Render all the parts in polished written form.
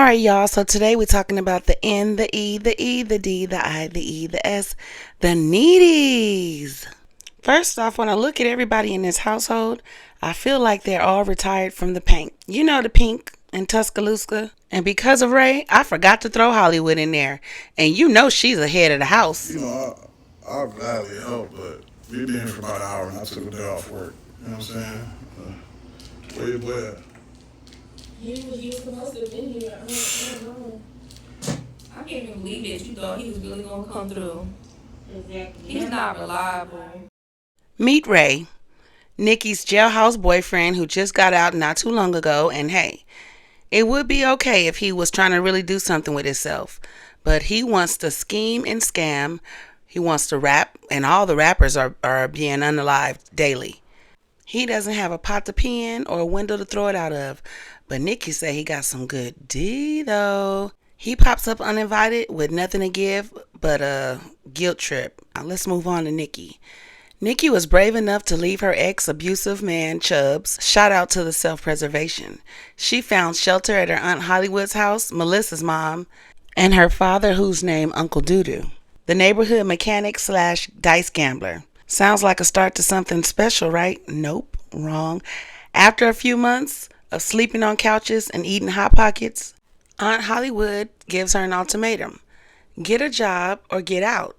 right, y'all. So today we're talking about the N, the E, the E, the D, the I, the E, the S, the Needies. First off, when I look at everybody in this household, I feel like they're all retired from the paint. You know the pink in Tuscaloosa? And because of Ray, I forgot to throw Hollywood in there. And you know she's the head of the house. I'll gladly help, but we've been here for about an hour and I took a day off work. You know what I'm saying? Where your boy at? He was supposed to have been here. I don't know. I can't even believe that you thought he was really going to come through. Exactly. He's not reliable. Meet Ray, Nikki's jailhouse boyfriend who just got out not too long ago. And hey, it would be okay if he was trying to really do something with himself. But he wants to scheme and scam. He wants to rap, and all the rappers are being unalived daily. He doesn't have a pot to pee in or a window to throw it out of. But Nikki say he got some good D though. He pops up uninvited with nothing to give but a guilt trip. Now let's move on to Nikki. Nikki was brave enough to leave her ex-abusive man, Chubbs. Shout out to the self-preservation. She found shelter at her Aunt Hollywood's house, Melissa's mom, and her father, whose name Uncle Doodoo, the neighborhood mechanic slash dice gambler. Sounds like a start to something special, right? Nope, wrong. After a few months of sleeping on couches and eating Hot Pockets, Aunt Hollywood gives her an ultimatum. Get a job or get out.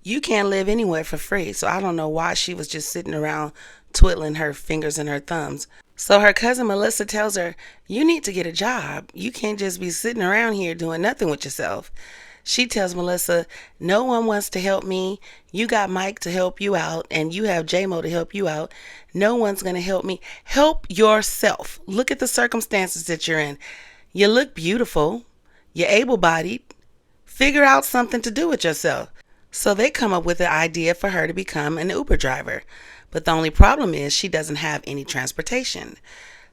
You can't live anywhere for free, so I don't know why she was just sitting around twiddling her fingers and her thumbs. So her cousin Melissa tells her, you need to get a job. You can't just be sitting around here doing nothing with yourself. She tells Melissa, no one wants to help me. You got Mike to help you out, and you have J-Mo to help you out. No one's going to help me. Help yourself. Look at the circumstances that you're in. You look beautiful. You're able-bodied. Figure out something to do with yourself. So they come up with the idea for her to become an Uber driver. But the only problem is she doesn't have any transportation.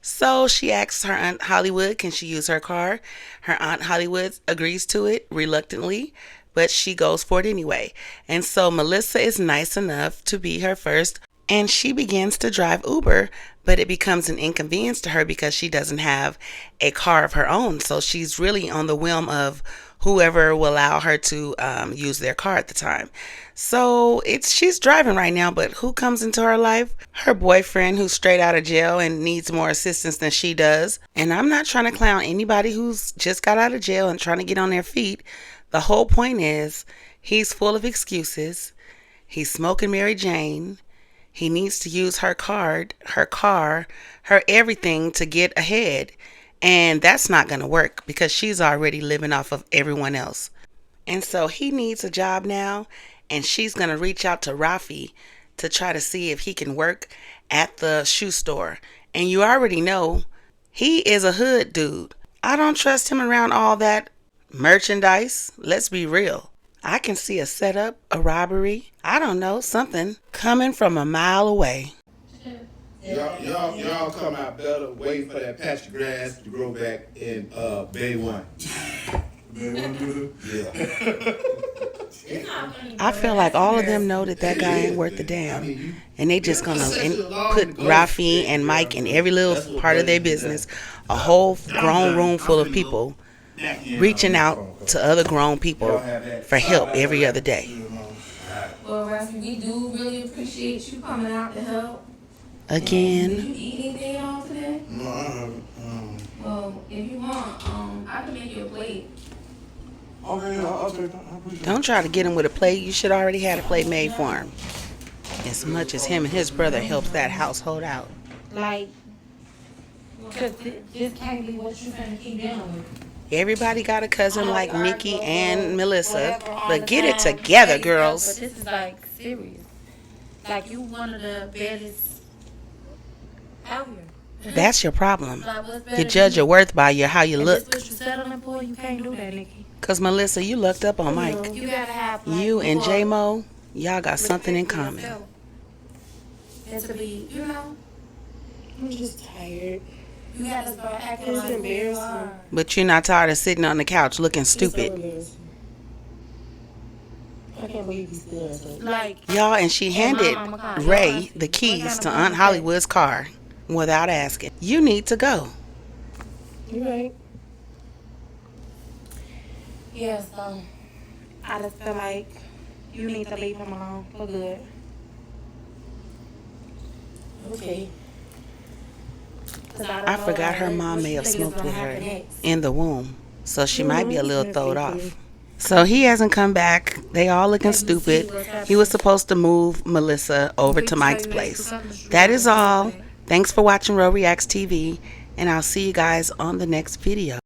So she asks her Aunt Hollywood, can she use her car? Her Aunt Hollywood agrees to it reluctantly, but she goes for it anyway. And so Melissa is nice enough to be her first, and she begins to drive Uber, but it becomes an inconvenience to her because she doesn't have a car of her own. So she's really on the whim of whoever will allow her to use their car at the time. So she's driving right now, but who comes into her life? Her boyfriend, who's straight out of jail and needs more assistance than she does. And I'm not trying to clown anybody who's just got out of jail and trying to get on their feet. The whole point is he's full of excuses. He's smoking Mary Jane. He needs to use her card, her car, her everything to get ahead. And that's not going to work because she's already living off of everyone else. And so he needs a job now, and she's going to reach out to Rafi to try to see if he can work at the shoe store. And you already know he is a hood dude. I don't trust him around all that merchandise. Let's be real. I can see a setup, a robbery, I don't know, something coming from a mile away. Y'all come out better waiting for that patch of grass to grow back in Bay 1. Bay 1 do it? Yeah. I feel like all of them know that guy ain't worth a damn. And they just gonna put Rafi and Mike in every little part of their business. A whole grown room full of people reaching out to other grown people for help every other day. Well, Rafi, we do really appreciate you coming out to help. Again. Did you eat anything at all today? No, I haven't. Well, if you want, I can make you a plate. Okay, I'll take that. I appreciate it. Don't try to get him with a plate. You should already had a plate made for him. As much as him and his brother helps that household out. Like, because this can't be what you're going to keep dealing with. Everybody got a cousin like Nikki and Melissa. But get it together, girls. But this is like serious. Like, you one of the baddest out here. That's your problem. Like, what's better You than judge your worth by how you If look. this what you're settling for, you can't do that, Nikki. Because Melissa, you lucked up on Mike. You gotta have like, You and more J-Mo, y'all got something in respect for common. yourself. And to be, I'm just tired. you gotta start acting It's like who you embarrassing. are. But you're not tired of sitting on the couch looking It's so stupid. embarrassing. I can't believe he's still at it. Like, Y'all, and she handed Ray the keys to Aunt Hollywood's car without asking. You need to go. You right. Yeah, so I just feel like you need to leave him alone for good. Okay. 'Cause I I don't know forgot her like mom what may you have think is smoked gonna with her happen next. in the womb, so she might be a little throwed off. Definitely. So he hasn't come back. They all looking As we see stupid. what's He was happening. supposed to move Melissa over If to he tell Mike's you next to place. something, you That gotta is listen to all. that. Thanks for watching Ro Reacts TV, and I'll see you guys on the next video.